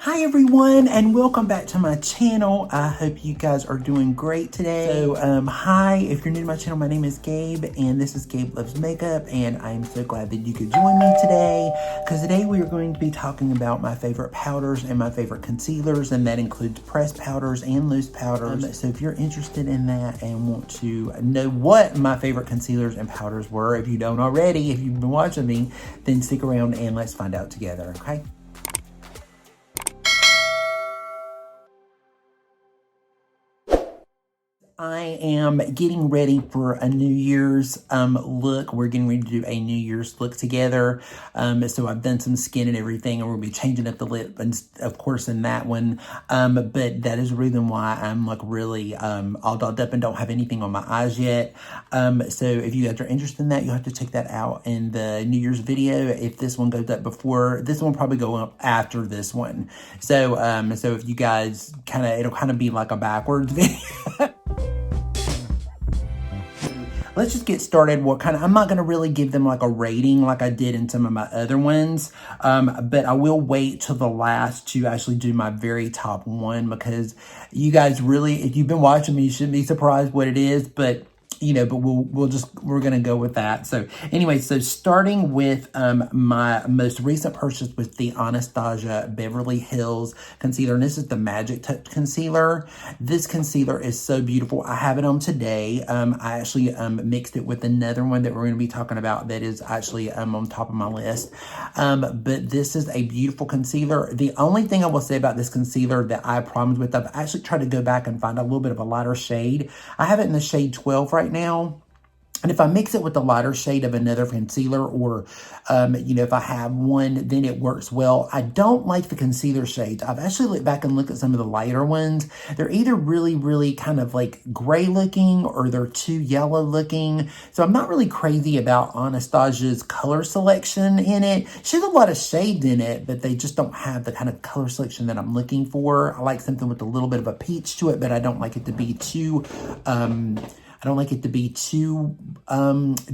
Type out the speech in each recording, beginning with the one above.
Hi everyone, and welcome back to my channel. I hope you guys are doing great today. So, hi, if you're new to my channel, my name is Gabe, and this is Gabe Loves Makeup, and I'm so glad that you could join me today, because today we are going to be talking about my favorite powders and my favorite concealers, and that includes pressed powders and loose powders. So if you're interested in that and want to know what my favorite concealers and powders were, if you don't already, if you've been watching me, then stick around and let's find out together, okay? I am getting ready for a New Year's look. We're getting ready to do a New Year's look together. So I've done some skin and everything, and we'll be changing up the lip, and of course in that one. But that is the reason why I'm like really all dolled up and don't have anything on my eyes yet. So if you guys are interested in that, you'll have to check that out in the New Year's video. If this one goes up before, this one will probably go up after this one. So so if you guys it'll kind of be like a backwards video. Let's just get started. I'm not going to really give them like a rating like I did in some of my other ones, but I will wait till the last to actually do my very top one, because you guys really, if you've been watching me, you shouldn't be surprised what it is, but but we're going to go with that. So anyway, so starting with my most recent purchase with the Anastasia Beverly Hills concealer, and this is the Magic Touch concealer. This concealer is so beautiful. I have it on today. I actually mixed it with another one that we're going to be talking about that is actually on top of my list. But this is a beautiful concealer. The only thing I will say about this concealer that I have problems with, I've actually tried to go back and find a little bit of a lighter shade. I have it in the shade 12 right now. And if I mix it with the lighter shade of another concealer, or, if I have one, then it works well. I don't like the concealer shades. I've actually looked back and looked at some of the lighter ones. They're either really, really kind of like gray looking, or they're too yellow looking. So I'm not really crazy about Anastasia's color selection in it. She has a lot of shades in it, but they just don't have the kind of color selection that I'm looking for. I like something with a little bit of a peach to it, but I don't like it to be too,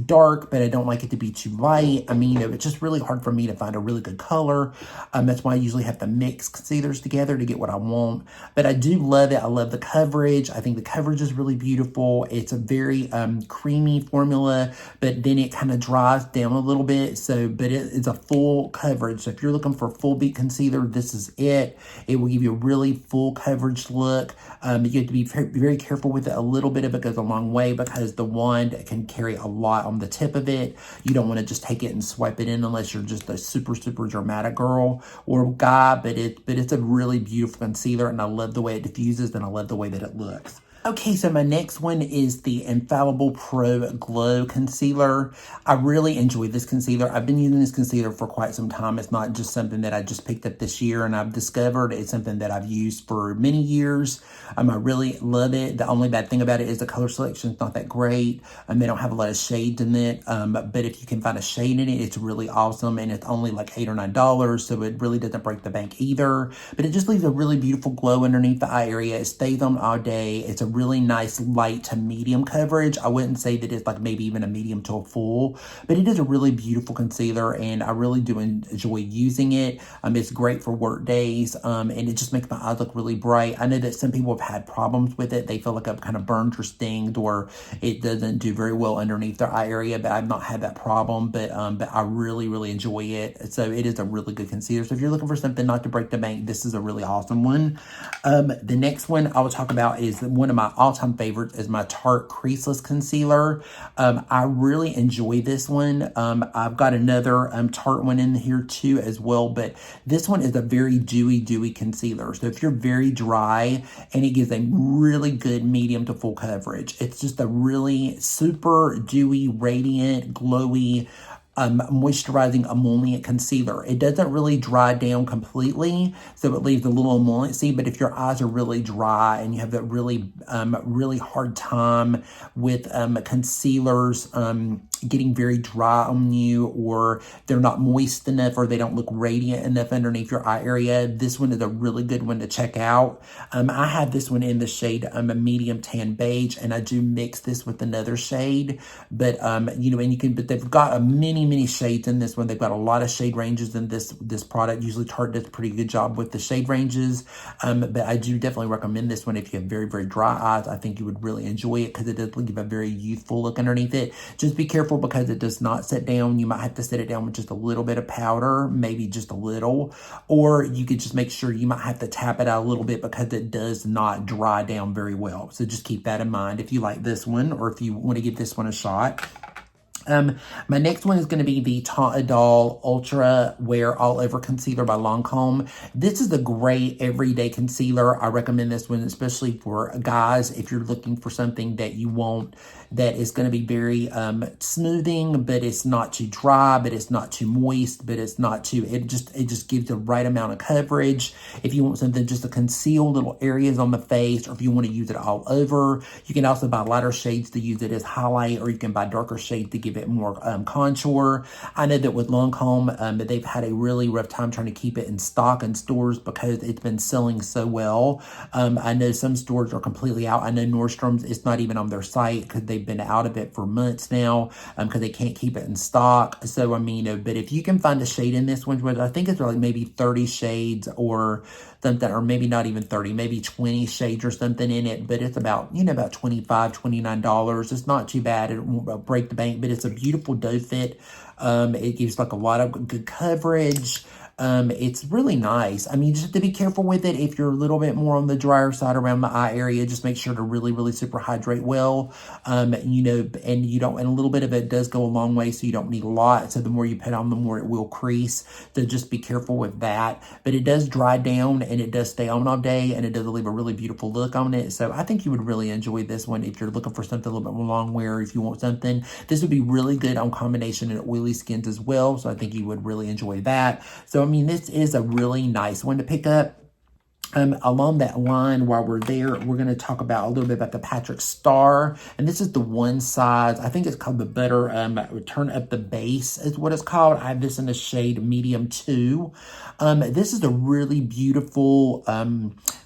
dark, but I don't like it to be too light. I mean, it's just really hard for me to find a really good color. That's why I usually have to mix concealers together to get what I want. But I do love it. I love the coverage. I think the coverage is really beautiful. It's a very creamy formula, but then it kind of dries down a little bit. But it's a full coverage. So if you're looking for a full beat concealer, this is it. It will give you a really full coverage look. You have to be very careful with it. A little bit of it goes a long way, because the wand can carry a lot on the tip of it. You don't want to just take it and swipe it in unless you're just a super, super dramatic girl or guy, but it's a really beautiful concealer, and I love the way it diffuses, and I love the way that it looks. Okay, so my next one is the Infallible Pro Glow Concealer. I really enjoy this concealer. I've been using this concealer for quite some time. It's not just something that I just picked up this year and I've discovered. It's something that I've used for many years. I really love it. The only bad thing about it is the color selection is not that great. They don't have a lot of shades in it, but if you can find a shade in it, it's really awesome, and it's only like $8 or $9, so it really doesn't break the bank either. But it just leaves a really beautiful glow underneath the eye area. It stays on all day. It's a really nice light to medium coverage. I wouldn't say that it's like maybe even a medium to a full, but it is a really beautiful concealer, and I really do enjoy using it. It's great for work days, and it just makes my eyes look really bright. I know that some people have had problems with it. They feel like I've kind of burned or stinged, or it doesn't do very well underneath their eye area, but I've not had that problem. But I really, really enjoy it. So it is a really good concealer. So if you're looking for something not to break the bank, this is a really awesome one. The next one I will talk about is one of my all-time favorites, is my Tarte Creaseless Concealer. I really enjoy this one. I've got another Tarte one in here too as well, but this one is a very dewy concealer. So if you're very dry, and it gives a really good medium to full coverage. It's just a really super dewy, radiant, glowy, moisturizing emollient concealer. It doesn't really dry down completely, so it leaves a little emolliency, but if your eyes are really dry and you have that really, really hard time with concealers getting very dry on you, or they're not moist enough, or they don't look radiant enough underneath your eye area, this one is a really good one to check out. I have this one in the shade a medium tan beige, and I do mix this with another shade, but you know, and you can, but they've got many shades in this one. They've got a lot of shade ranges in this product. Usually Tarte does a pretty good job with the shade ranges, but I do definitely recommend this one if you have very dry eyes. I think you would really enjoy it because it does give a very youthful look underneath it. Just be careful because it does not set down. You might have to set it down with just a little bit of powder, maybe just a little, or you could just make sure you might have to tap it out a little bit because it does not dry down very well. So just keep that in mind if you like this one, or if you want to give this one a shot. My next one is going to be the Untitled Ultra Wear All Over Concealer by Lancome. This is a great everyday concealer. I recommend this one, especially for guys, if you're looking for something that you want that is going to be very smoothing, but it's not too dry, but it's not too moist, but it's not too, it just gives the right amount of coverage. If you want something just to conceal little areas on the face, or if you want to use it all over, you can also buy lighter shades to use it as highlight, or you can buy darker shades to give it more contour. I know that with Lancome, they've had a really rough time trying to keep it in stock in stores because it's been selling so well. I know some stores are completely out. I know Nordstrom's, it's not even on their site because they've been out of it for months now because they can't keep it in stock. So, I mean, but if you can find a shade in this one, which I think it's like maybe 30 shades or something, or maybe not even 30, maybe 20 shades or something in it, but it's about, you know, about $25, $29. It's not too bad. It won't break the bank, but it's a beautiful doe fit. It gives like a lot of good coverage. It's really nice. I mean, just have to be careful with it. If you're a little bit more on the drier side around the eye area, just make sure to really super hydrate well. You know, and you don't, and a little bit of it does go a long way, so you don't need a lot. So the more you put on, the more it will crease. So just be careful with that. But it does dry down, and it does stay on all day, and it does leave a really beautiful look on it. So I think you would really enjoy this one if you're looking for something a little bit more long wear. If you want something, this would be really good on combination and oily skins as well. So I think you would really enjoy that. So I mean, this is a really nice one to pick up. Along that line, while we're there, we're going to talk about a little bit about the Patrick Star, and this is the one size. I think it's called the Butter Turn Up the Base is what it's called. I have this in the shade medium 2. This is a really beautiful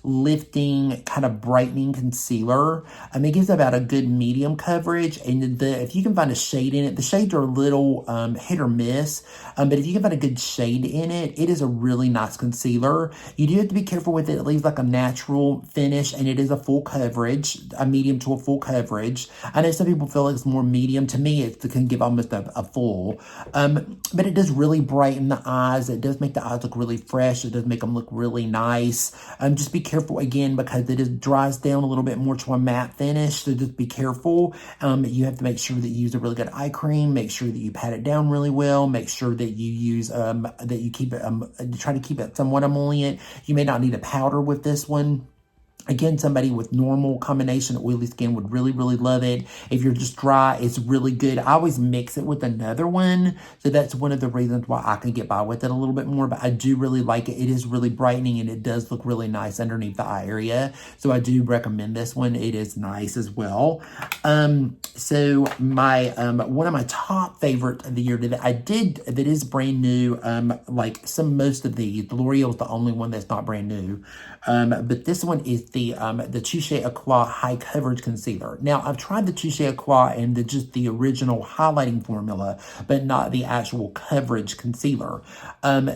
lifting, kind of brightening concealer. It gives about a good medium coverage, and if you can find a shade in it, the shades are a little hit or miss, but if you can find a good shade in it, it is a really nice concealer. You do have to be careful with it. It leaves like a natural finish, and it is a full coverage, a medium to a full coverage. I know some people feel like it's more medium. To me, it can give almost a full, but it does really brighten the eyes. It does make the eyes look really fresh. It does make them look really nice. Just be careful again because it dries down a little bit more to a matte finish, so just be careful. You have to make sure that you use a really good eye cream. Make sure that you pat it down really well. Make sure that you use that you keep it try to keep it somewhat emollient. You may not need a powder with this one. Again, somebody with normal combination oily skin would really love it. If you're just dry, it's really good. I always mix it with another one, so that's one of the reasons why I can get by with it a little bit more, but I do really like it. It is really brightening, and it does look really nice underneath the eye area, so I do recommend this one. It is nice as well. So my one of my top favorite of the year that is brand new, like most of these, L'Oreal is the only one that's not brand new, but this one is the Choosey High Coverage Concealer. Now, I've tried the Choosey and just the original highlighting formula, but not the actual coverage concealer.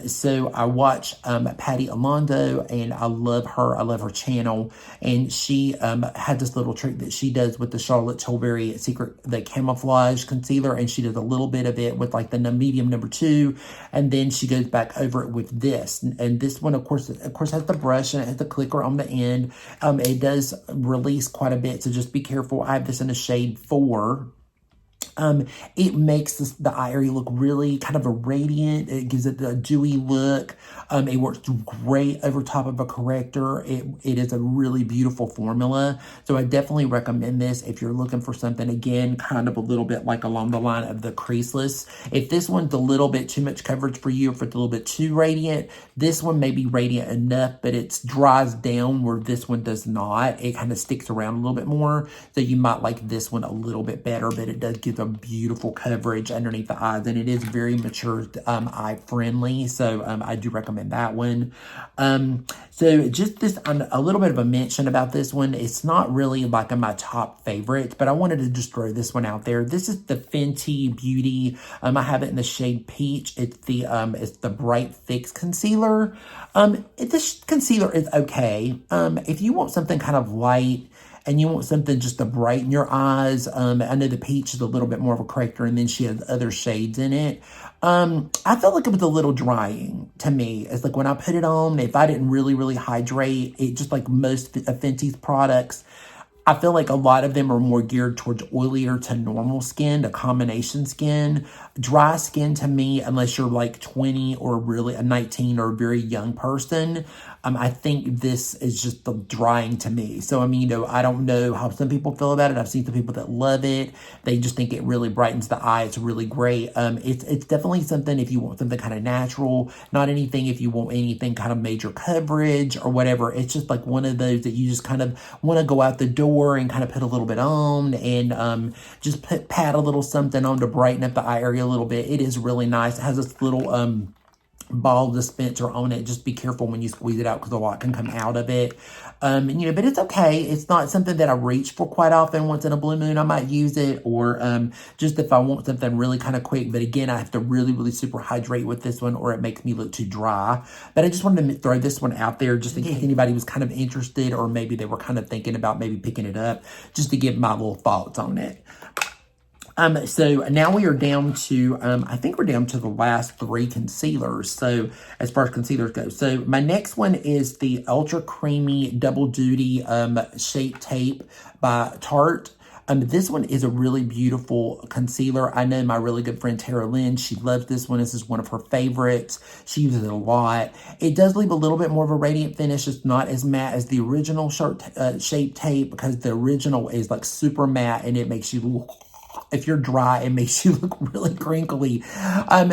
So I watch Patty Alonso, and I love her. I love her channel, and she had this little trick that she does with the Charlotte Tilbury the camouflage concealer, and she does a little bit of it with like the medium number 2, and then she goes back over it with this. And this one, of course has the brush, and it has the clicker on the end. It does release quite a bit, so just be careful. I have this in a shade 4. It makes the eye area look really kind of a radiant. It gives it a dewy look. It works great over top of a corrector. It is a really beautiful formula. So I definitely recommend this if you're looking for something, again, kind of a little bit like along the line of the creaseless. If this one's a little bit too much coverage for you, if it's a little bit too radiant, this one may be radiant enough, but it dries down where this one does not. It kind of sticks around a little bit more. So you might like this one a little bit better, but it does give gives a beautiful coverage underneath the eyes, and it is very mature, eye friendly. So I do recommend that one. So just this, a little bit of a mention about this one. It's not really like in my top favorites, but I wanted to just throw this one out there. This is the Fenty Beauty. I have it in the shade Peach. It's the Bright Fix Concealer. This concealer is okay. If you want something kind of light and you want something just to brighten your eyes, I know the Peach is a little bit more of a corrector, and then she has other shades in it. I felt like it was a little drying to me. It's like when I put it on, if I didn't really hydrate, it just like most of Fenty's products, I feel like a lot of them are more geared towards oilier to normal skin, to combination skin. Dry skin to me, unless you're like 20 or really a 19 or a very young person, I think this is just the drying to me. So, I mean, I don't know how some people feel about it. I've seen some people that love it. They just think it really brightens the eye. It's really great. It's definitely something if you want something kind of natural, not anything if you want anything kind of major coverage or whatever. It's just like one of those that you just kind of want to go out the door and kind of put a little bit on and just pat a little something on to brighten up the eye area a little bit. It is really nice. It has this little ball dispenser on it. Just be careful when you squeeze it out because a lot can come out of it. But it's okay. It's not something that I reach for quite often. Once in a blue moon, I might use it, or just if I want something really kind of quick. But again, I have to really super hydrate with this one, or it makes me look too dry. But I just wanted to throw this one out there just in case anybody was kind of interested, or maybe they were kind of thinking about maybe picking it up, just to give my little thoughts on it. So now we are down to, I think we're down to the last three concealers. So as far as concealers go. So my next one is the Ultra Creamy Double Duty, Shape Tape by Tarte. This one is a really beautiful concealer. I know my really good friend Tara Lynn, she loves this one. This is one of her favorites. She uses it a lot. It does leave a little bit more of a radiant finish. It's not as matte as the original Shape Tape, because the original is like super matte and it makes you look, if you're dry, it makes you look really crinkly.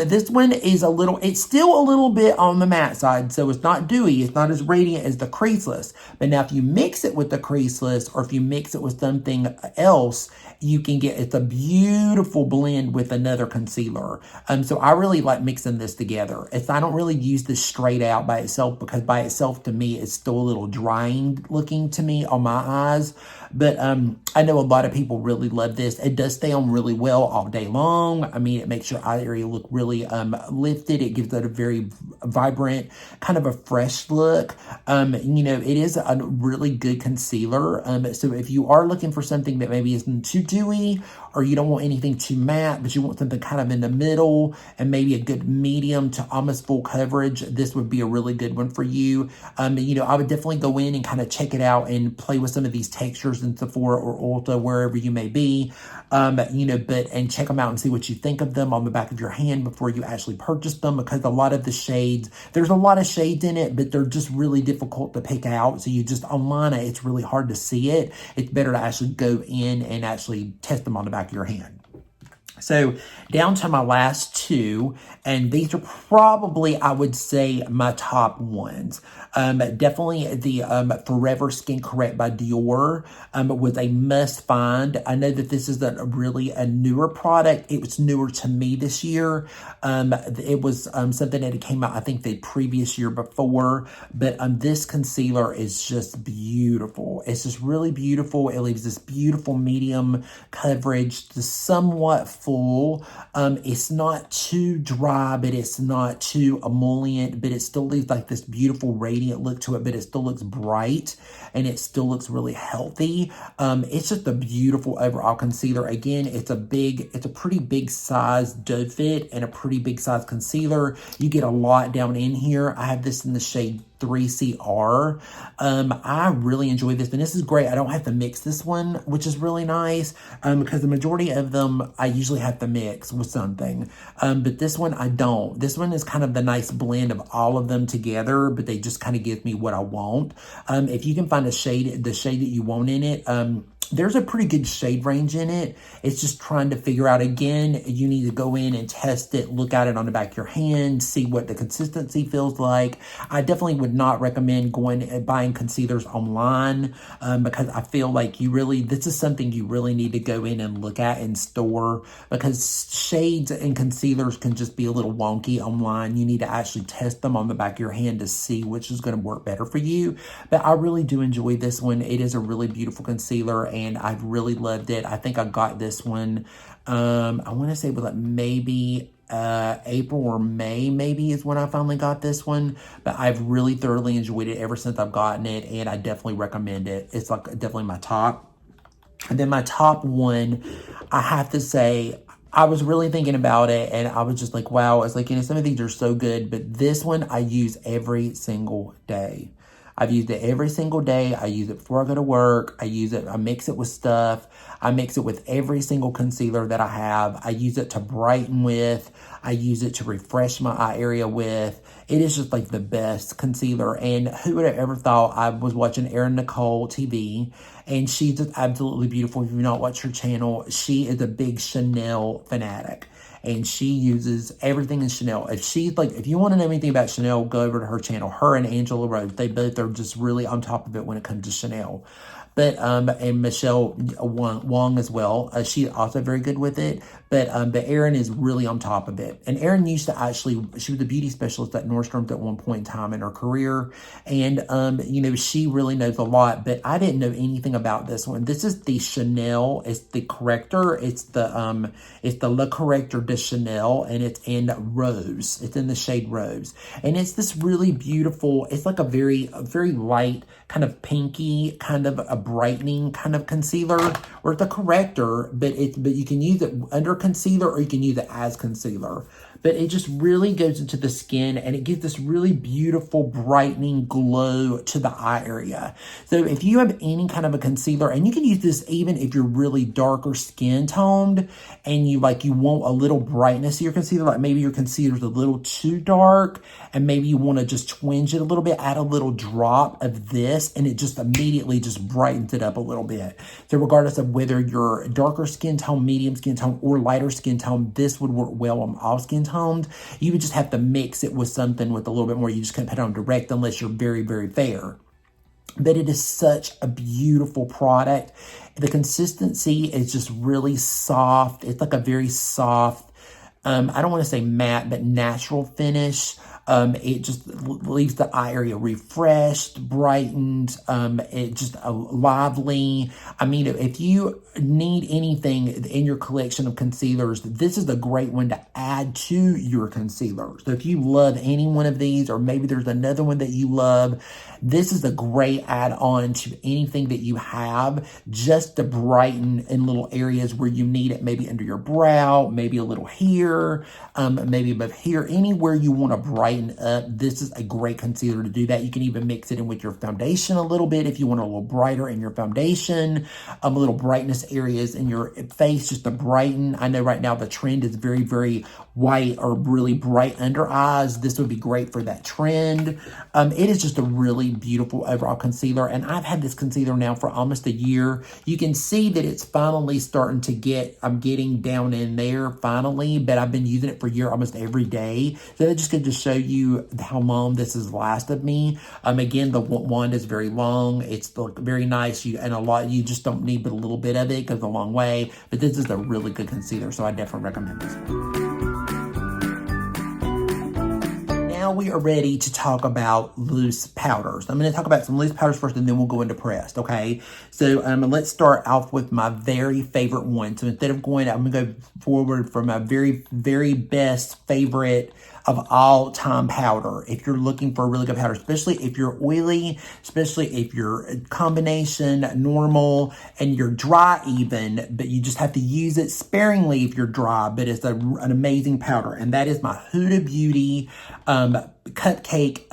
This one is it's still a little bit on the matte side, so it's not dewy. It's not as radiant as the creaseless. But now if you mix it with the creaseless, or if you mix it with something else, you can get, it's a beautiful blend with another concealer. So I really like mixing this together. I don't really use this straight out by itself, because by itself to me, it's still a little drying looking to me on my eyes. But I know a lot of people really love this. It does stay on really well all day long. I mean, it makes your eye area look really lifted. It gives it a very vibrant, kind of a fresh look. It is a really good concealer. So if you are looking for something that maybe isn't too dewy, or you don't want anything too matte, but you want something kind of in the middle and maybe a good medium to almost full coverage, this would be a really good one for you. I would definitely go in and kind of check it out and play with some of these textures in Sephora or Ulta, wherever you may be, and check them out and see what you think of them on the back of your hand before you actually purchase them, because a lot of the shades, there's a lot of shades in it, but they're just really difficult to pick out. So you just, online, it's really hard to see it. It's better to actually go in and actually test them on the back of your hand. So down to my last two, and these are probably, I would say, my top ones. Definitely the Forever Skin Correct by Dior was a must find. I know that this is a newer product. It was newer to me this year. It was something that came out, I think, the previous year before. But this concealer is just beautiful. It's just really beautiful. It leaves this beautiful medium coverage, the somewhat full. It's not too dry, but it's not too emollient, but it still leaves like this beautiful radiant look to it, but it still looks bright and it still looks really healthy. It's just a beautiful overall concealer. Again, it's a pretty big size doe fit and a pretty big size concealer. You get a lot down in here. I have this in the shade 3CR. I really enjoy this, and this is great. I don't have to mix this one, which is really nice, because the majority of them I usually have to mix with something, but this one I don't. This one is kind of the nice blend of all of them together, but they just kind of give me what I want. If you can find the shade that you want in it, there's a pretty good shade range in it. It's just trying to figure out, again, you need to go in and test it, look at it on the back of your hand, see what the consistency feels like. I definitely would not recommend going and buying concealers online because I feel like this is something you really need to go in and look at in store, because shades and concealers can just be a little wonky online. You need to actually test them on the back of your hand to see which is going to work better for you. But I really do enjoy this one. It is a really beautiful concealer, and I've really loved it. I think I got this one, I want to say it was like maybe April or May maybe is when I finally got this one. But I've really thoroughly enjoyed it ever since I've gotten it, and I definitely recommend it. It's like definitely my top. And then my top one, I have to say, I was really thinking about it, and I was just like, wow. I was like, some of these are so good, but this one I use every single day. I've used it every single day. I use it before I go to work. I use it, I mix it with stuff. I mix it with every single concealer that I have. I use it to brighten with. I use it to refresh my eye area with. It is just like the best concealer. And who would have ever thought? I was watching Erin Nicole TV, and she's just absolutely beautiful. If you've not watched her channel, she is a big Chanel fanatic, and she uses everything in Chanel. If you want to know anything about Chanel, go over to her channel. Her and Angela Rose, they both are just really on top of it when it comes to Chanel. But, and Michelle Wong as well. She's also very good with it. But Erin is really on top of it. And Erin used to she was a beauty specialist at Nordstrom's at one point in time in her career. And, she really knows a lot, but I didn't know anything about this one. This is the Chanel. It's the corrector. It's the Le Corrector de Chanel, and it's in Rose. It's in the shade Rose. And it's this really beautiful, it's like a very light, kind of pinky, kind of a brightening kind of concealer, or it's a corrector, but you can use it under concealer or you can use it as concealer. But it just really goes into the skin, and it gives this really beautiful brightening glow to the eye area. So if you have any kind of a concealer, and you can use this even if you're really darker skin toned and you want a little brightness to your concealer, like maybe your concealer's a little too dark and maybe you want to just twinge it a little bit, add a little drop of this, and it just immediately just brightens it up a little bit. So regardless of whether you're darker skin tone, medium skin tone, or lighter skin tone, this would work well on all skin tones. You would just have to mix it with something with a little bit more. You just can't put it on direct unless you're very, very fair. But it is such a beautiful product. The consistency is just really soft. It's like a very soft, I don't want to say matte, but natural finish. It just leaves the eye area refreshed, brightened, it just lively. I mean, if you need anything in your collection of concealers, this is a great one to add to your concealer. So if you love any one of these, or maybe there's another one that you love, this is a great add-on to anything that you have, just to brighten in little areas where you need it, maybe under your brow, maybe a little here, maybe above here, anywhere you want to brighten up. This is a great concealer to do that. You can even mix it in with your foundation a little bit if you want a little brighter in your foundation, a little brightness areas in your face just to brighten. I know right now the trend is very, very white or really bright under eyes. This would be great for that trend. It is just a really beautiful overall concealer, and I've had this concealer now for almost a year. You can see that it's finally starting to I'm getting down in there finally, but I've been using it for a year almost every day. So that just goes to show you how long this has lasted me. Again, the wand is very long. It's very nice. You just don't need but a little bit of it. It goes a long way, but this is a really good concealer, so I definitely recommend this one. Now we are ready to talk about loose powders. I'm going to talk about some loose powders first, and then we'll go into pressed, okay? So let's start off with my very favorite one. So instead of I'm going to go forward from my very, very best favorite of all time powder. If you're looking for a really good powder, especially if you're oily, especially if you're combination, normal, and you're dry even, but you just have to use it sparingly if you're dry, but it's an amazing powder. And that is my Huda Beauty Cupcake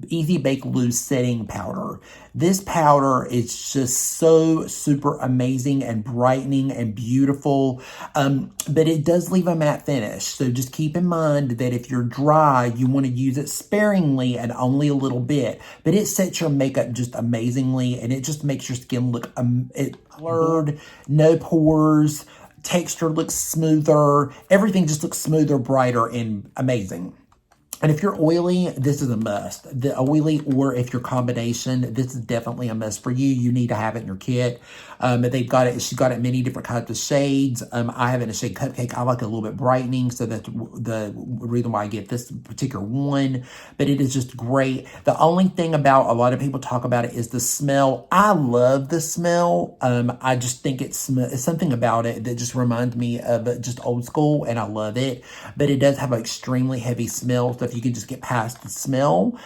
Easy Bake Loose Setting Powder. This powder is just so super amazing and brightening and beautiful, but it does leave a matte finish. So just keep in mind that if you're dry, you want to use it sparingly and only a little bit, but it sets your makeup just amazingly, and it just makes your skin look blurred, no pores, texture looks smoother, everything just looks smoother, brighter, and amazing. And if you're oily, this is a must. The oily, or if you're combination, this is definitely a must for you. You need to have it in your kit. They've got it. She's got it in many different kinds of shades. I have it in a shade Cupcake. I like it a little bit brightening, so that's the reason why I get this particular one. But it is just great. The only thing about, a lot of people talk about it, is the smell. I love the smell. I just think it's something about it that just reminds me of just old school, and I love it. But it does have an extremely heavy smell. So if you can just get past the smell,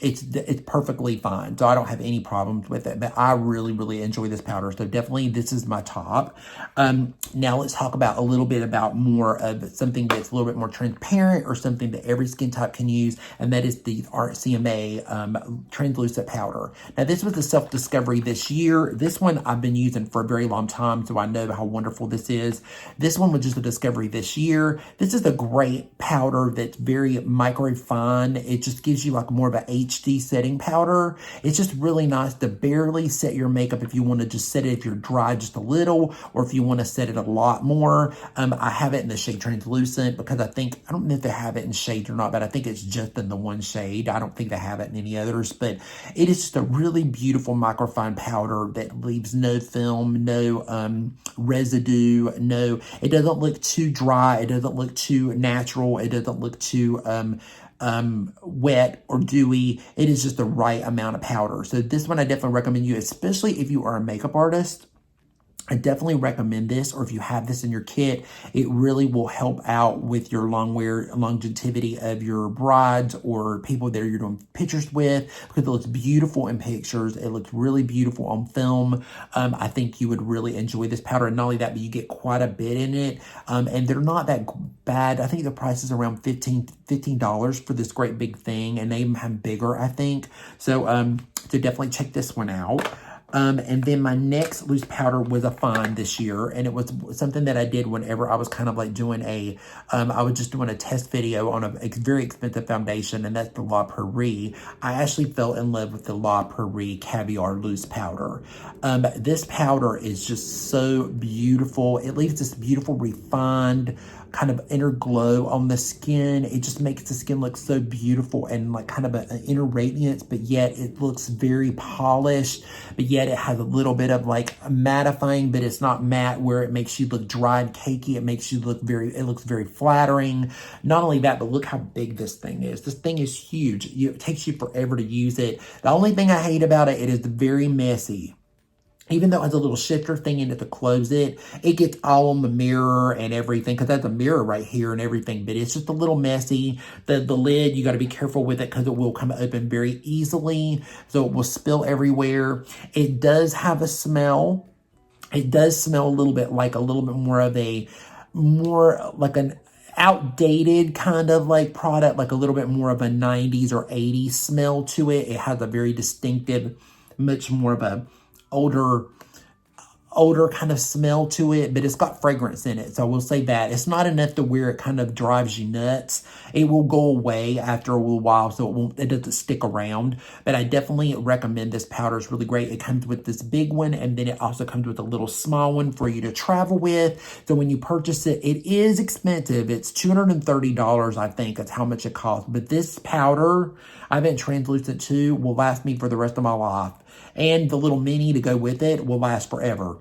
it's perfectly fine. So I don't have any problems with it, but I really, really enjoy this powder. So definitely this is my top. Now let's talk about a little bit about more of something that's a little bit more transparent, or something that every skin type can use, and that is the CMA translucent powder. Now this was a self-discovery this year. This one I've been using for a very long time, so I know how wonderful this is. This one was just a discovery this year. This is a great powder that's very micro fine. It just gives you like more of a HD setting powder. It's just really nice to barely set your makeup if you want to just set it if you're dry just a little, or if you want to set it a lot more. I have it in the shade translucent because I don't know if they have it in shades or not, but I think it's just in the one shade. I don't think they have it in any others, but it is just a really beautiful microfine powder that leaves no film, no residue, it doesn't look too dry, it doesn't look too natural, it doesn't look too wet or dewy. It is just the right amount of powder. So this one I definitely recommend you, especially if you are a makeup artist. I definitely recommend this, or if you have this in your kit, it really will help out with your longevity of your brides or people that you're doing pictures with, because it looks beautiful in pictures. It looks really beautiful on film. I think you would really enjoy this powder, and not only that, but you get quite a bit in it, and they're not that bad. I think the price is around $15 for this great big thing, and they even have bigger, I think. So definitely check this one out. And then my next loose powder was a find this year, and it was something that I did whenever I was kind of like doing I was just doing a test video on a very expensive foundation, and that's the La Prairie. I actually fell in love with the La Prairie Caviar Loose Powder. This powder is just so beautiful. It leaves this beautiful, refined kind of inner glow on the skin. It just makes the skin look so beautiful and like kind of an inner radiance, but yet it looks very polished, but yet it has a little bit of like mattifying, but it's not matte where it makes you look dry and cakey. It makes you look it looks very flattering. Not only that, but look how big this thing is. This thing is huge. It takes you forever to use it. The only thing I hate about it, it is very messy. Even though it has a little shifter thing in it to close it, it gets all on the mirror and everything, because that's a mirror right here and everything, but it's just a little messy. The lid, you got to be careful with it because it will come open very easily, so it will spill everywhere. It does have a smell. It does smell a little bit more of an outdated kind of like product, like a little bit more of a 90s or 80s smell to it. It has a very distinctive, much more of a older kind of smell to it, but it's got fragrance in it. So I will say that it's not enough to where it kind of drives you nuts. It will go away after a little while, so it doesn't stick around. But I definitely recommend this powder. It's really great. It comes with this big one, and then it also comes with a little small one for you to travel with. So when you purchase it, it is expensive. It's $230, I think. That's how much it costs. But this powder, I have it in translucent too, will last me for the rest of my life. And the little mini to go with it will last forever.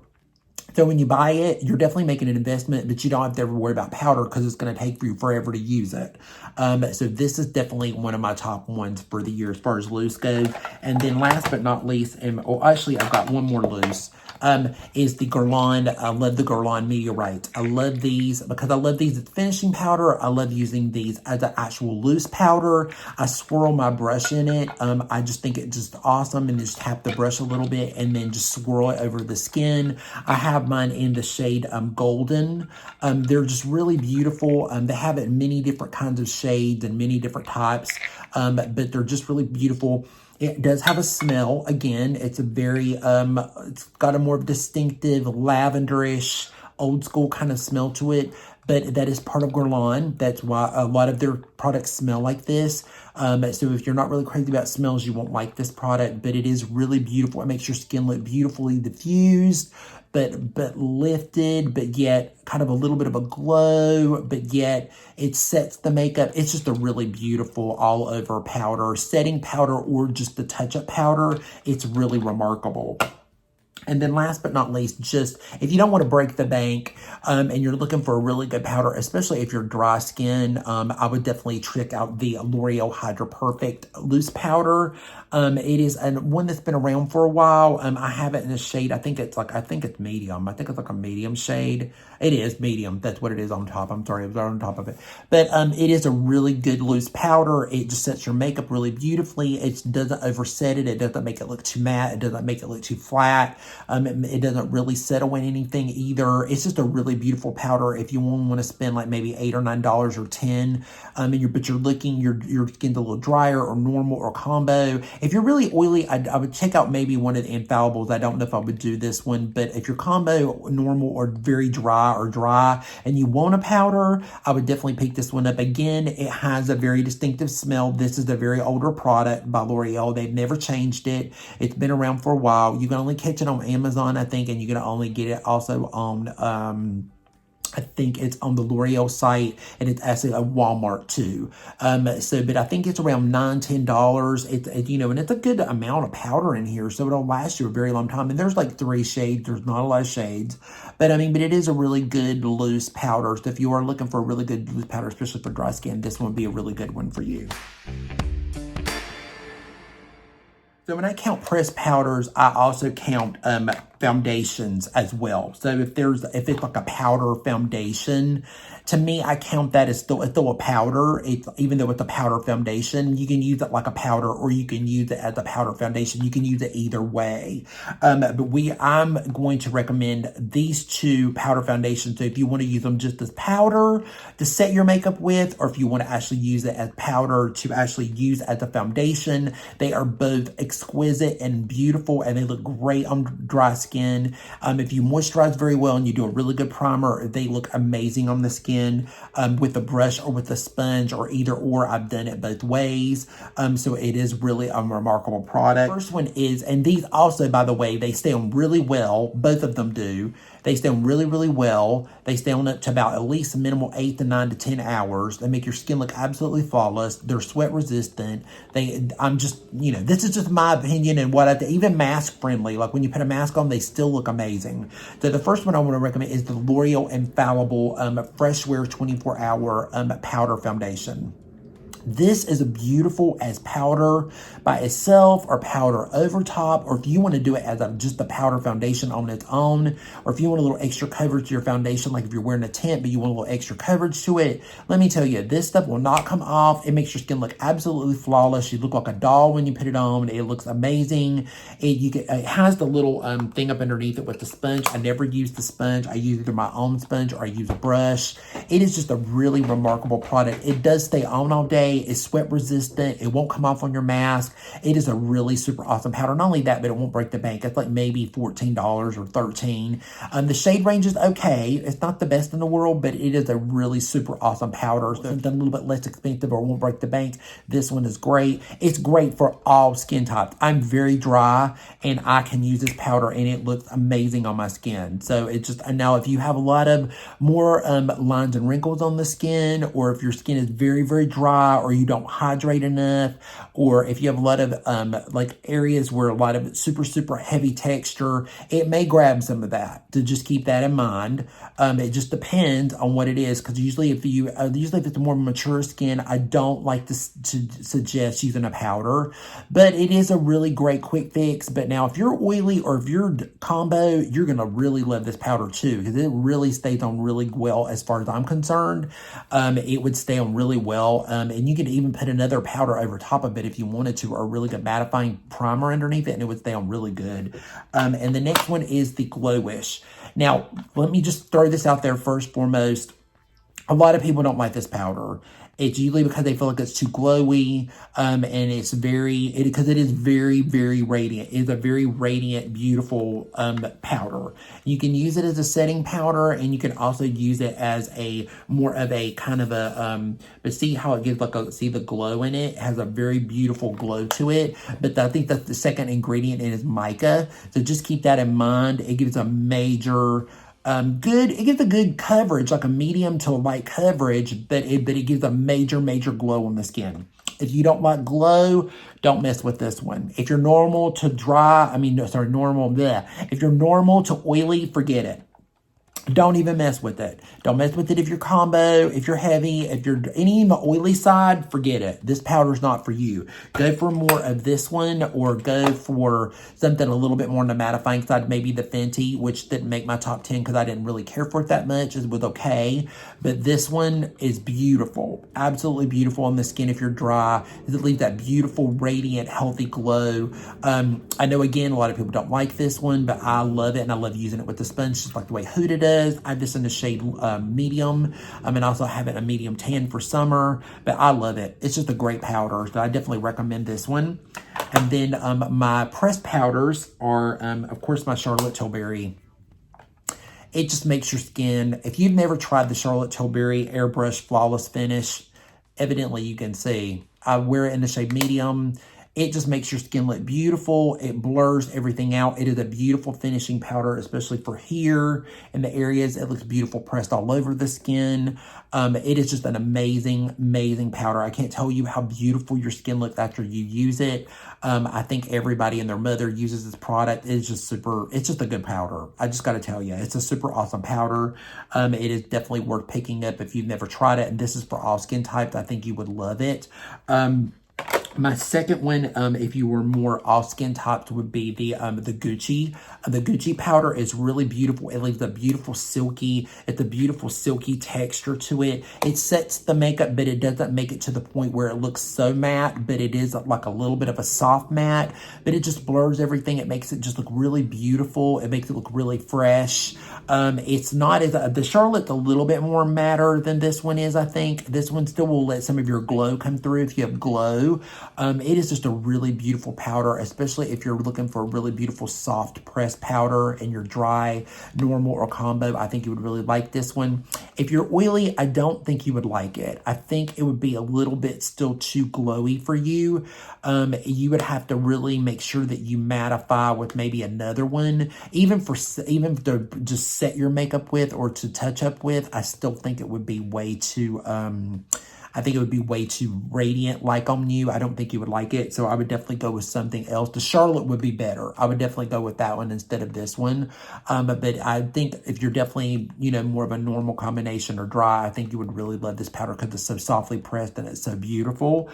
So when you buy it, you're definitely making an investment, but you don't have to ever worry about powder because it's going to take you forever to use it. So this is definitely one of my top ones for the year as far as loose goes. And then last but not least, actually I've got one more loose, is the Guerlain. I love the Guerlain Meteorite. I love these because I love these as finishing powder. I love using these as an actual loose powder. I swirl my brush in it. I just think it's just awesome, and just tap the brush a little bit and then just swirl it over the skin. I have have mine in the shade Golden. They're just really beautiful. They have it in many different kinds of shades and many different types, but they're just really beautiful. It does have a smell. Again, it's a very, it's got a more distinctive lavenderish, old school kind of smell to it. But that is part of Guerlain. That's why a lot of their products smell like this. So if you're not really crazy about smells, you won't like this product. But it is really beautiful. It makes your skin look beautifully diffused, but lifted, but yet kind of a little bit of a glow, but yet it sets the makeup. It's just a really beautiful all over powder, setting powder or just the touch-up powder. It's really remarkable. And then last but not least, just if you don't want to break the bank and you're looking for a really good powder, especially if you're dry skin, I would definitely check out the L'Oreal Hydra Perfect Loose Powder. It is one that's been around for a while. I have it in a shade. I think it's medium. I think it's like a medium shade. It is medium. That's what it is on top. I'm sorry, it was on top of it. But it is a really good loose powder. It just sets your makeup really beautifully. It doesn't overset it. It doesn't make it look too matte. It doesn't make it look too flat. It doesn't really settle in anything either. It's just a really beautiful powder. If you want to spend like maybe $8 or $9 or $10, but you're looking, your skin's a little drier or normal or combo. If you're really oily, I would check out maybe one of the Infallibles. I don't know if I would do this one, but if you're combo, normal, or very dry and you want a powder, I would definitely pick this one up. Again, it has a very distinctive smell. This is a very older product by L'Oreal. They've never changed it. It's been around for a while. You can only catch it on Amazon, I think, and you can only get it also on I think it's on the L'Oreal site, and it's actually a Walmart too. But I think it's around $9-10. And it's a good amount of powder in here, so it'll last you a very long time. And there's like 3 shades. There's not a lot of shades, but it is a really good loose powder. So if you are looking for a really good loose powder, especially for dry skin, this one would be a really good one for you. So when I count pressed powders, I also count foundations as well. So if it's like a powder foundation, to me, I count that as still a powder. Even though it's a powder foundation, you can use it like a powder, or you can use it as a powder foundation. You can use it either way. But I'm going to recommend these 2 powder foundations. So if you want to use them just as powder to set your makeup with, or if you want to actually use it as powder to actually use as a foundation, they are both exquisite and beautiful, and they look great on dry skin. If you moisturize very well and you do a really good primer, they look amazing on the skin with a brush or with a sponge, or either or. I've done it both ways. So it is really a remarkable product. First one is, and these also, by the way, they stay on really well. Both of them do. They stay on really, really well. They stay on up to about at least a minimal 8 to 9 to 10 hours. They make your skin look absolutely flawless. They're sweat resistant. This is just my opinion, and even mask friendly. Like when you put a mask on, they still look amazing. So the first one I want to recommend is the L'Oreal Infallible Fresh Wear 24 Hour Powder Foundation. This is a beautiful as powder by itself, or powder over top, or if you want to do it as just a powder foundation on its own, or if you want a little extra coverage to your foundation, like if you're wearing a tint but you want a little extra coverage to it, let me tell you, this stuff will not come off. It makes your skin look absolutely flawless. You look like a doll when you put it on. It looks amazing. It has the little thing up underneath it with the sponge. I never use the sponge. I use either my own sponge or I use a brush. It is just a really remarkable product. It does stay on all day. It's sweat resistant. It won't come off on your mask. It is a really super awesome powder. Not only that, but it won't break the bank. It's like maybe $14 or $13. The shade range is okay. It's not the best in the world, but it is a really super awesome powder. So it's a little bit less expensive or won't break the bank. This one is great. It's great for all skin types. I'm very dry, and I can use this powder, and it looks amazing on my skin. So now if you have a lot of more lines and wrinkles on the skin, or if your skin is very, very dry, or you don't hydrate enough, or if you have a lot of areas where a lot of super, super heavy texture, it may grab some of that. To just keep that in mind. It just depends on what it is, because usually if it's a more mature skin, I don't like to suggest using a powder, but it is a really great quick fix. But now if you're oily or if you're combo, you're going to really love this powder too, because it really stays on really well as far as I'm concerned. It would stay on really well, and you You could even put another powder over top of it if you wanted to, or a really good mattifying primer underneath it, and it would stay on really good. And the next one is the Glowish. Now, let me just throw this out there first foremost. A lot of people don't like this powder. It's usually because they feel like it's too glowy, and it's because it is very, very radiant. It is a very radiant, beautiful powder. You can use it as a setting powder, and you can also use it as a more of a kind of a, but see how it gives see the glow in it? It has a very beautiful glow to it, but I think that's the second ingredient is mica. So just keep that in mind. It gives a major, it gives a good coverage, like a medium to a light coverage, but it gives a major, major glow on the skin. If you don't like glow, don't mess with this one. If you're normal to dry, if you're normal to oily, forget it. Don't even mess with it. Don't mess with it if you're combo, if you're heavy, if you're any on the oily side, forget it. This powder's not for you. Go for more of this one, or go for something a little bit more on the mattifying side, maybe the Fenty, which didn't make my top 10 because I didn't really care for it that much. It was okay. But this one is beautiful. Absolutely beautiful on the skin if you're dry. It leaves that beautiful, radiant, healthy glow. I know, again, a lot of people don't like this one, but I love it, and I love using it with the sponge, just like the way Huda does. I have this in the shade medium, and also have it in a medium tan for summer, but I love it. It's just a great powder, so I definitely recommend this one. And then my pressed powders are, of course, my Charlotte Tilbury. It just makes your skin, if you've never tried the Charlotte Tilbury Airbrush Flawless Finish, evidently you can see. I wear it in the shade medium. It just makes your skin look beautiful. It blurs everything out. It is a beautiful finishing powder, especially for here in the areas. It looks beautiful pressed all over the skin. It is just an amazing, amazing powder. I can't tell you how beautiful your skin looks after you use it. I think everybody and their mother uses this product. It's just it's just a good powder. I just got to tell you, it's a super awesome powder. It is definitely worth picking up if you've never tried it. And this is for all skin types. I think you would love it. My second one, if you were more all skin types, would be the Gucci. The Gucci powder is really beautiful. It leaves a beautiful silky texture to it. It sets the makeup, but it doesn't make it to the point where it looks so matte, but it is like a little bit of a soft matte, but it just blurs everything. It makes it just look really beautiful. It makes it look really fresh. It's not as, the Charlotte's a little bit more matter than this one is, I think. This one still will let some of your glow come through if you have glow. It is just a really beautiful powder, especially if you're looking for a really beautiful soft pressed powder and you're dry, normal, or combo. I think you would really like this one. If you're oily, I don't think you would like it. I think it would be a little bit still too glowy for you. You would have to really make sure that you mattify with maybe another one, even to just set your makeup with or to touch up with. I still think it would be way too radiant like on you. I don't think you would like it. So I would definitely go with something else. The Charlotte would be better. I would definitely go with that one instead of this one. But I think if you're definitely, more of a normal combination or dry, I think you would really love this powder because it's so softly pressed and it's so beautiful.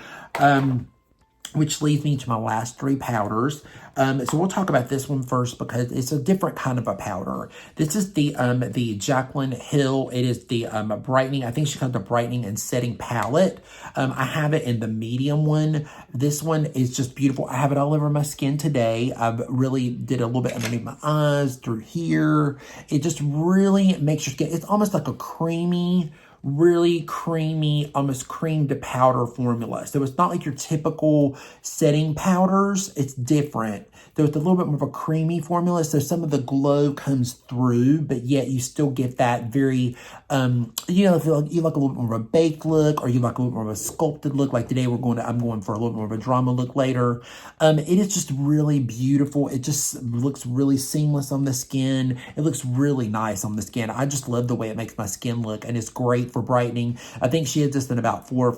Which leads me to my last three powders. So we'll talk about this one first because it's a different kind of a powder. This is the Jaclyn Hill. It is the brightening. I think she calls it the brightening and setting palette. I have it in the medium one. This one is just beautiful. I have it all over my skin today. I really did a little bit underneath my eyes, through here. It just really makes your skin, it's almost like a really creamy, almost cream to powder formula. So it's not like your typical setting powders. It's different. So it's a little bit more of a creamy formula. So some of the glow comes through, but yet you still get that very, if you like a little bit more of a baked look, or you like a little more of a sculpted look. Like today I'm going for a little more of a drama look later. It is just really beautiful. It just looks really seamless on the skin. It looks really nice on the skin. I just love the way it makes my skin look, and it's great for brightening. I think she has this in about 4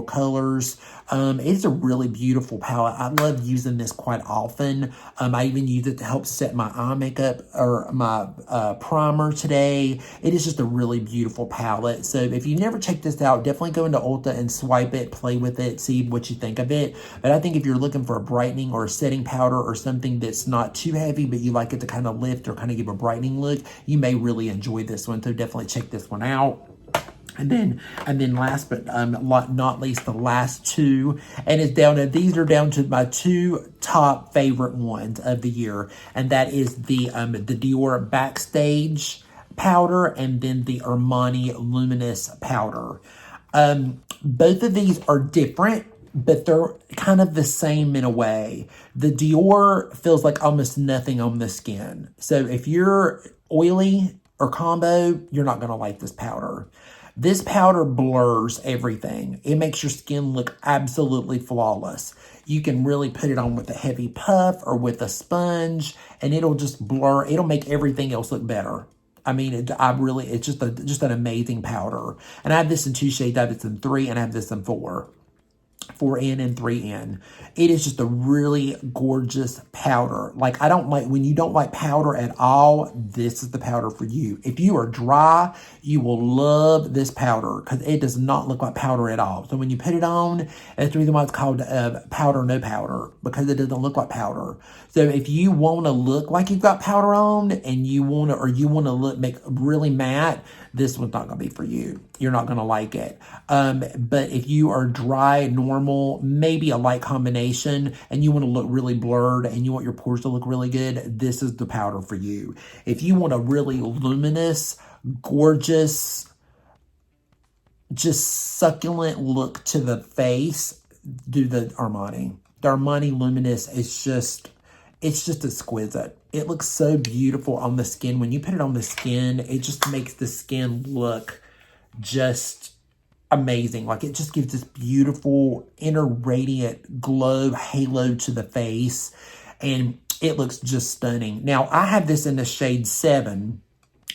colors. It's a really beautiful palette. I love using this quite often. I even use it to help set my eye makeup or my primer today. It is just a really beautiful palette. So if you never checked this out, definitely go into Ulta and swipe it, play with it, see what you think of it. But I think if you're looking for a brightening or a setting powder or something that's not too heavy, but you like it to kind of lift or kind of give a brightening look, you may really enjoy this one. So definitely check this one out. And then last but not least, the last two, and these are down to my two top favorite ones of the year, and that is the Dior Backstage powder and then the Armani Luminous powder. Both of these are different, but they're kind of the same in a way. The Dior feels like almost nothing on the skin. So if you're oily or combo, you're not going to like this powder. This powder blurs everything. It makes your skin look absolutely flawless. You can really put it on with a heavy puff or with a sponge, and it'll just blur. It'll make everything else look better. I mean, it's just an amazing powder. And I have this in 2 shades. I have this in 3, and I have this in 4. 4N and 3N. It is just a really gorgeous powder. Like, when you don't like powder at all, this is the powder for you. If you are dry, you will love this powder because it does not look like powder at all. So when you put it on, that's the reason why it's called powder no powder, because it doesn't look like powder. So if you want to look like you've got powder on and you want to make really matte, this one's not going to be for you. You're not going to like it. But if you are dry, normal, maybe a light combination, and you want to look really blurred and you want your pores to look really good, this is the powder for you. If you want a really luminous, gorgeous, just succulent look to the face, do the Armani. The Armani Luminous is just exquisite. It looks so beautiful on the skin. When you put it on the skin, it just makes the skin look just amazing. Like, it just gives this beautiful inner radiant glow halo to the face, and it looks just stunning. Now, I have this in the shade 7,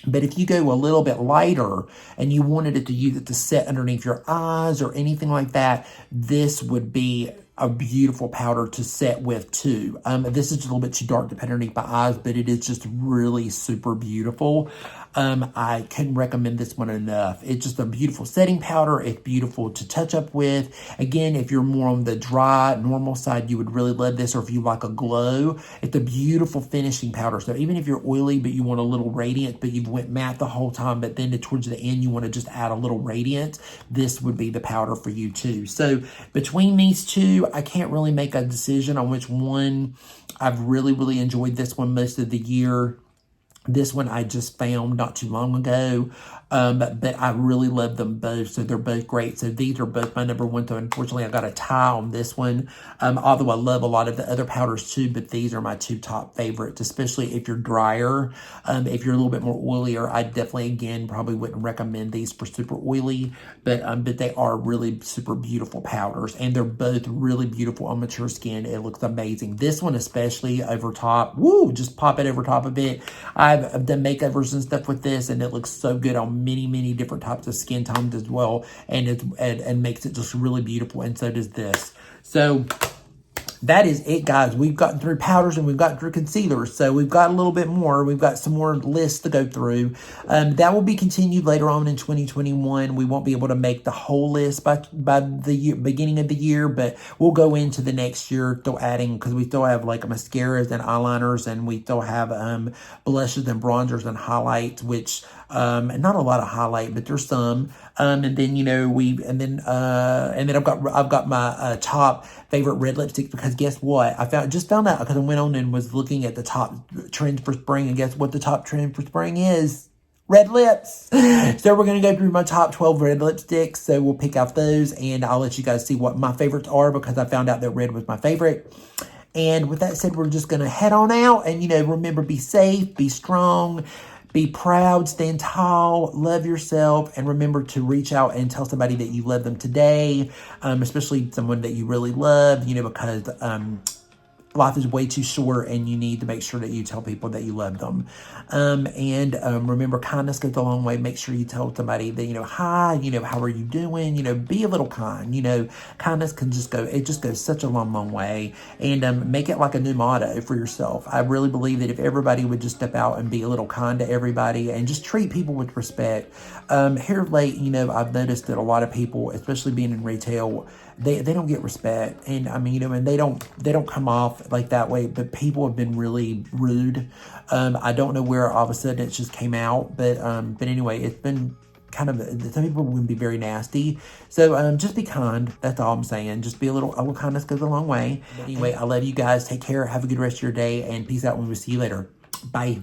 but if you go a little bit lighter and you wanted it to use it to set underneath your eyes or anything like that, this would be a beautiful powder to set with too. This is just a little bit too dark to put underneath my eyes, but it is just really super beautiful. I couldn't recommend this one enough. It's just a beautiful setting powder. It's beautiful to touch up with. Again, if you're more on the dry, normal side, you would really love this, or if you like a glow, it's a beautiful finishing powder. So even if you're oily, but you want a little radiance, but you've went matte the whole time, but then towards the end, you want to just add a little radiance, this would be the powder for you too. So between these two, I can't really make a decision on which one. I've really enjoyed this one most of the year. This one I just found not too long ago, but I really love them both, so they're both great. So these are both my number one, so unfortunately I got a tie on this one, although I love a lot of the other powders too, but these are my two top favorites, especially if you're drier. If you're a little bit more oilier, I definitely, again, probably wouldn't recommend these for super oily, but they are really super beautiful powders, and they're both really beautiful on mature skin. It looks amazing. This one especially over top, just pop it over top of it. I've done makeovers and stuff with this, and it looks so good on many different types of skin tones as well, and makes it just really beautiful, and so does this. So that is it, guys. We've gotten through powders and we've gotten through concealers, so we've got a little bit more. We've got some more lists to go through. That will be continued later on in 2021. We won't be able to make the whole list by the beginning of the year, but we'll go into the next year still adding, because we still have like mascaras and eyeliners, and we still have blushes and bronzers and highlights, which not a lot of highlight, but there's some. And then I've got my top favorite red lipsticks, because guess what? Just found out, because I went on and was looking at the top trends for spring, and guess what the top trend for spring is? Red lips. So we're going to go through my top 12 red lipsticks. So we'll pick out those, and I'll let you guys see what my favorites are, because I found out that red was my favorite. And with that said, we're just going to head on out, and, remember, be safe, be strong, be proud, stand tall, love yourself, and remember to reach out and tell somebody that you love them today, especially someone that you really love, because life is way too short, and you need to make sure that you tell people that you love them. Remember, kindness goes a long way. Make sure you tell somebody that, hi, how are you doing? Be a little kind. Kindness can just goes such a long way. And make it like a new motto for yourself. I really believe that if everybody would just step out and be a little kind to everybody and just treat people with respect. Here of late, I've noticed that a lot of people, especially being in retail, they don't get respect, and and they don't come off like that way, but people have been really rude. I don't know where all of a sudden it just came out, but anyway, it's been kind of, some people wouldn't be very nasty. So just be kind. That's all I'm saying. Just be a little kindness goes a long way. But anyway, I love you guys. Take care. Have a good rest of your day, and peace out. And we'll see you later. Bye.